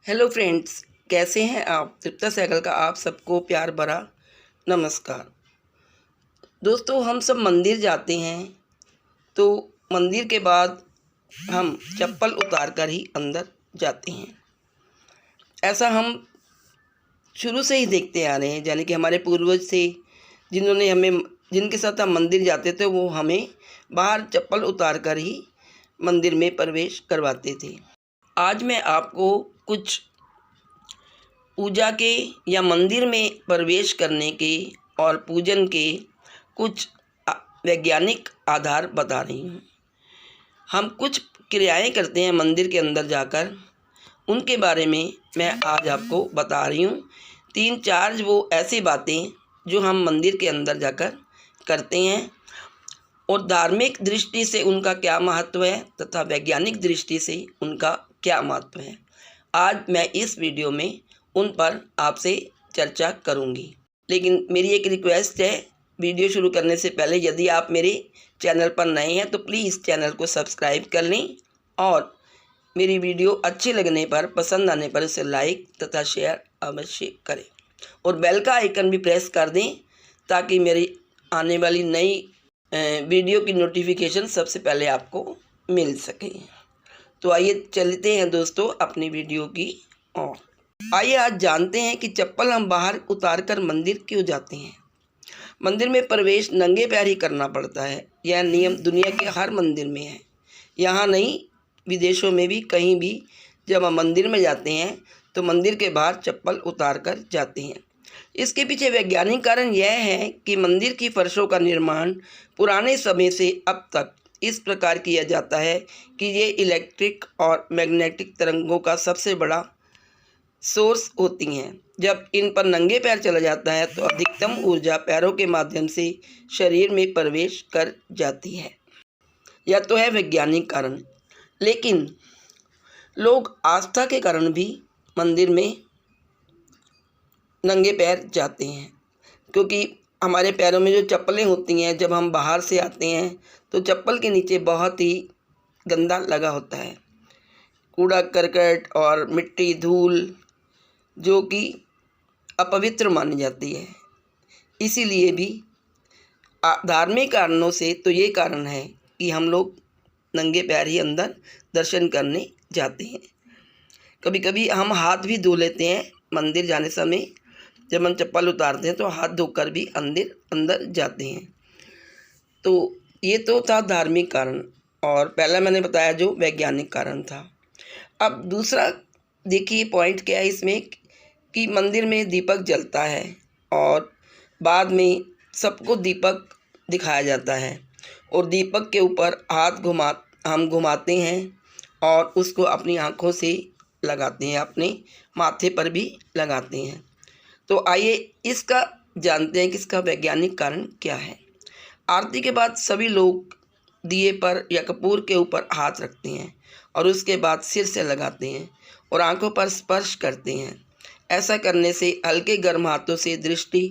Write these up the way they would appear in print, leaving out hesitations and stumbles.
Hello friends, कैसे हैं आप। तृप्ता साइकिल का आप सबको प्यार भरा नमस्कार। दोस्तों, हम सब मंदिर जाते हैं तो मंदिर के बाद हम चप्पल उतार कर ही अंदर जाते हैं। ऐसा हम शुरू से ही देखते आ रहे हैं, यानी कि हमारे पूर्वज से जिनके साथ हम मंदिर जाते थे वो हमें बाहर चप्पल उतार कर ही मंदिर में प्रवेश करवाते थे। आज मैं आपको कुछ पूजा के या मंदिर में प्रवेश करने के और पूजन के कुछ वैज्ञानिक आधार बता रही हूँ। हम कुछ क्रियाएं करते हैं मंदिर के अंदर जाकर, उनके बारे में मैं आज आपको बता रही हूँ। 3-4 वो ऐसी बातें जो हम मंदिर के अंदर जाकर करते हैं और धार्मिक दृष्टि से उनका क्या महत्व है तथा वैज्ञानिक दृष्टि से उनका क्या महत्व है। आज मैं इस वीडियो में उन पर आपसे चर्चा करूंगी। लेकिन मेरी एक रिक्वेस्ट है, वीडियो शुरू करने से पहले यदि आप मेरे चैनल पर नए हैं तो प्लीज़ चैनल को सब्सक्राइब कर लें और मेरी वीडियो अच्छे लगने पर, पसंद आने पर उसे लाइक तथा शेयर अवश्य करें और बेल का आइकन भी प्रेस कर दें ताकि मेरी आने वाली नई वीडियो की नोटिफिकेशन सबसे पहले आपको मिल सके। तो आइए चलते हैं दोस्तों अपनी वीडियो की ओर। आइए आज जानते हैं कि चप्पल हम बाहर उतार कर मंदिर क्यों जाते हैं। मंदिर में प्रवेश नंगे पैर ही करना पड़ता है। यह नियम दुनिया के हर मंदिर में है, यहाँ नहीं विदेशों में भी। कहीं भी जब हम मंदिर में जाते हैं तो मंदिर के बाहर चप्पल उतार कर जाते हैं। इसके पीछे वैज्ञानिक कारण यह है कि मंदिर की फर्शों का निर्माण पुराने समय से अब तक इस प्रकार किया जाता है कि ये इलेक्ट्रिक और मैग्नेटिक तरंगों का सबसे बड़ा सोर्स होती हैं। जब इन पर नंगे पैर चला जाता है तो अधिकतम ऊर्जा पैरों के माध्यम से शरीर में प्रवेश कर जाती है। यह तो है वैज्ञानिक कारण, लेकिन लोग आस्था के कारण भी मंदिर में नंगे पैर जाते हैं, क्योंकि हमारे पैरों में जो चप्पलें होती हैं, जब हम बाहर से आते हैं तो चप्पल के नीचे बहुत ही गंदा लगा होता है, कूड़ा करकट और मिट्टी धूल, जो कि अपवित्र मानी जाती है। इसीलिए भी धार्मिक कारणों से तो ये कारण है कि हम लोग नंगे पैर ही अंदर दर्शन करने जाते हैं। कभी कभी हम हाथ भी धो लेते हैं मंदिर जाने समय। जब हम चप्पल उतारते हैं तो हाथ धोकर भी अंदर जाते हैं। तो ये तो था धार्मिक कारण और पहला मैंने बताया जो वैज्ञानिक कारण था। अब दूसरा देखिए पॉइंट क्या है इसमें कि मंदिर में दीपक जलता है और बाद में सबको दीपक दिखाया जाता है और दीपक के ऊपर हम घुमाते हैं और उसको अपनी आँखों से लगाते हैं, अपने माथे पर भी लगाते हैं। तो आइए इसका जानते हैं कि इसका वैज्ञानिक कारण क्या है। आरती के बाद सभी लोग दिए पर या कपूर के ऊपर हाथ रखते हैं और उसके बाद सिर से लगाते हैं और आंखों पर स्पर्श करते हैं। ऐसा करने से हल्के गर्म हाथों से दृष्टि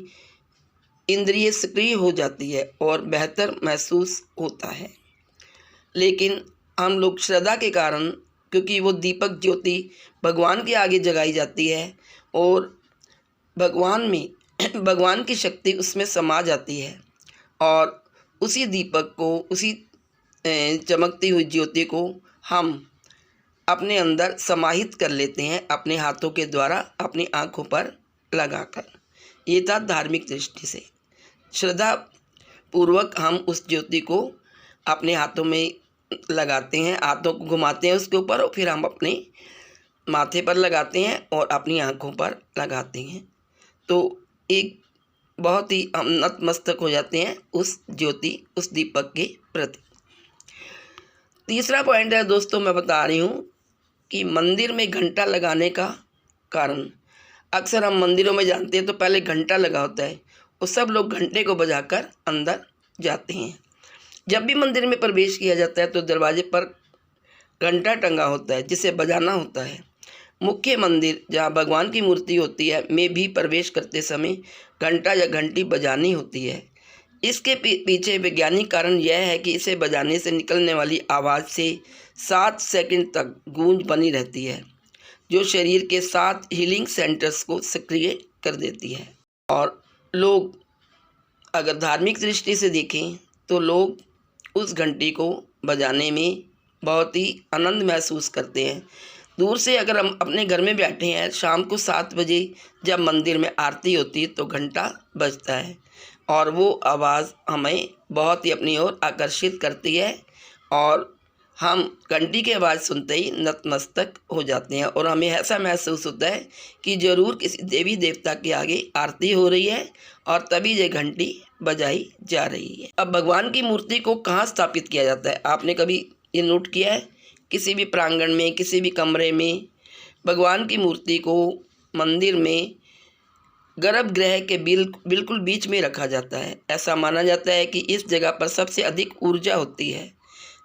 इंद्रिय सक्रिय हो जाती है और बेहतर महसूस होता है। लेकिन हम लोग श्रद्धा के कारण, क्योंकि वो दीपक ज्योति भगवान के आगे जगाई जाती है और भगवान की शक्ति उसमें समा जाती है और उसी दीपक को, उसी चमकती हुई ज्योति को हम अपने अंदर समाहित कर लेते हैं अपने हाथों के द्वारा, अपनी आँखों पर लगाकर। ये था धार्मिक दृष्टि से। श्रद्धा पूर्वक हम उस ज्योति को अपने हाथों में लगाते हैं, हाथों को घुमाते हैं उसके ऊपर और फिर हम अपने माथे पर लगाते हैं और अपनी आँखों पर लगाते हैं। तो एक बहुत ही हम नतमस्तक हो जाते हैं उस ज्योति, उस दीपक के प्रति। तीसरा पॉइंट है दोस्तों, मैं बता रही हूँ कि मंदिर में घंटा लगाने का कारण। अक्सर हम मंदिरों में जानते हैं तो पहले घंटा लगा होता है और सब लोग घंटे को बजाकर अंदर जाते हैं। जब भी मंदिर में प्रवेश किया जाता है तो दरवाजे पर घंटा टंगा होता है जिसे बजाना होता है। मुख्य मंदिर जहाँ भगवान की मूर्ति होती है में भी प्रवेश करते समय घंटा या घंटी बजानी होती है। इसके पीछे वैज्ञानिक कारण यह है कि इसे बजाने से निकलने वाली आवाज़ से 7 सेकंड तक गूंज बनी रहती है, जो शरीर के 7 हीलिंग सेंटर्स को सक्रिय कर देती है। और लोग अगर धार्मिक दृष्टि से देखें तो लोग उस घंटी को बजाने में बहुत ही आनंद महसूस करते हैं। दूर से अगर हम अपने घर में बैठे हैं, शाम को 7 बजे जब मंदिर में आरती होती है तो घंटा बजता है और वो आवाज़ हमें बहुत ही अपनी ओर आकर्षित करती है और हम घंटी की आवाज़ सुनते ही नतमस्तक हो जाते हैं और हमें ऐसा महसूस होता है कि ज़रूर किसी देवी देवता के आगे आरती हो रही है और तभी ये घंटी बजाई जा रही है। अब भगवान की मूर्ति को कहाँ स्थापित किया जाता है, आपने कभी ये नोट किया है? किसी भी प्रांगण में, किसी भी कमरे में भगवान की मूर्ति को मंदिर में गर्भगृह के बिल्कुल बीच में रखा जाता है। ऐसा माना जाता है कि इस जगह पर सबसे अधिक ऊर्जा होती है,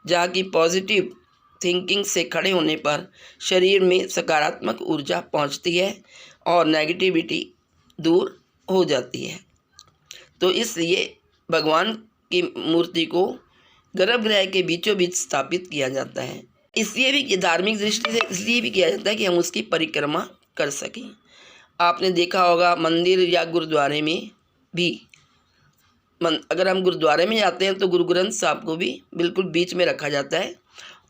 जहाँ की पॉजिटिव थिंकिंग से खड़े होने पर शरीर में सकारात्मक ऊर्जा पहुँचती है और नेगेटिविटी दूर हो जाती है। तो इसलिए भगवान की मूर्ति को गर्भगृह के बीचों बीच स्थापित किया जाता है। इसलिए भी धार्मिक दृष्टि से इसलिए भी किया जाता है कि हम उसकी परिक्रमा कर सकें। आपने देखा होगा मंदिर या गुरुद्वारे में भी अगर हम गुरुद्वारे में जाते हैं तो गुरु ग्रंथ साहब को भी बिल्कुल बीच में रखा जाता है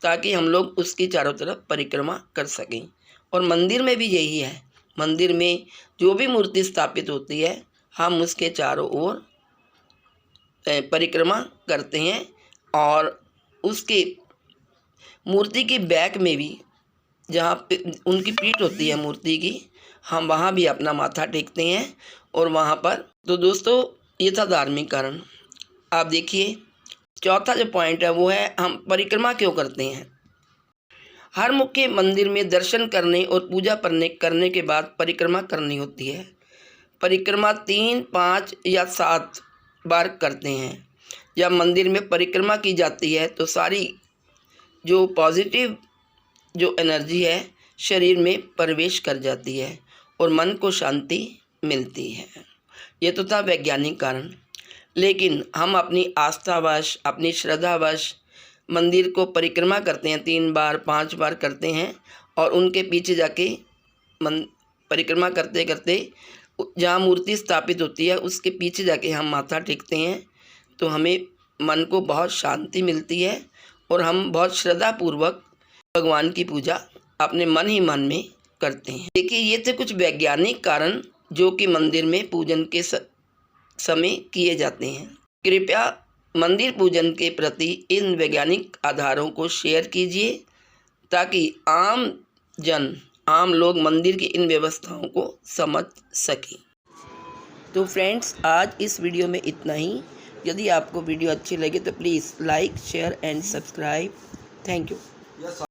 ताकि हम लोग उसकी चारों तरफ परिक्रमा कर सकें। और मंदिर में भी यही है, मंदिर में जो भी मूर्ति स्थापित होती है हम उसके चारों ओर परिक्रमा करते हैं और उसके मूर्ति के बैक में भी जहाँ पे उनकी पीठ होती है मूर्ति की, हम वहाँ भी अपना माथा टेकते हैं और वहाँ पर। तो दोस्तों ये था धार्मिक कारण। आप देखिए चौथा जो पॉइंट है वो है हम परिक्रमा क्यों करते हैं। हर मुख्य मंदिर में दर्शन करने और पूजा करने के बाद परिक्रमा करनी होती है। परिक्रमा 3, 5 या 7 बार करते हैं। जब मंदिर में परिक्रमा की जाती है तो सारी जो पॉजिटिव जो एनर्जी है शरीर में प्रवेश कर जाती है और मन को शांति मिलती है। ये तो था वैज्ञानिक कारण, लेकिन हम अपनी आस्थावश, अपनी श्रद्धावश मंदिर को परिक्रमा करते हैं, 3 बार 5 बार करते हैं और उनके पीछे जाके परिक्रमा करते करते जहाँ मूर्ति स्थापित होती है उसके पीछे जाके हम माथा टेकते हैं तो हमें मन को बहुत शांति मिलती है और हम बहुत श्रद्धापूर्वक भगवान की पूजा अपने मन ही मन में करते हैं। देखिए ये थे कुछ वैज्ञानिक कारण जो कि मंदिर में पूजन के समय किए जाते हैं। कृपया मंदिर पूजन के प्रति इन वैज्ञानिक आधारों को शेयर कीजिए ताकि आम लोग मंदिर की इन व्यवस्थाओं को समझ सकें। तो फ्रेंड्स आज इस वीडियो में इतना ही। यदि आपको वीडियो अच्छी लगे तो please like, share and subscribe. Thank you.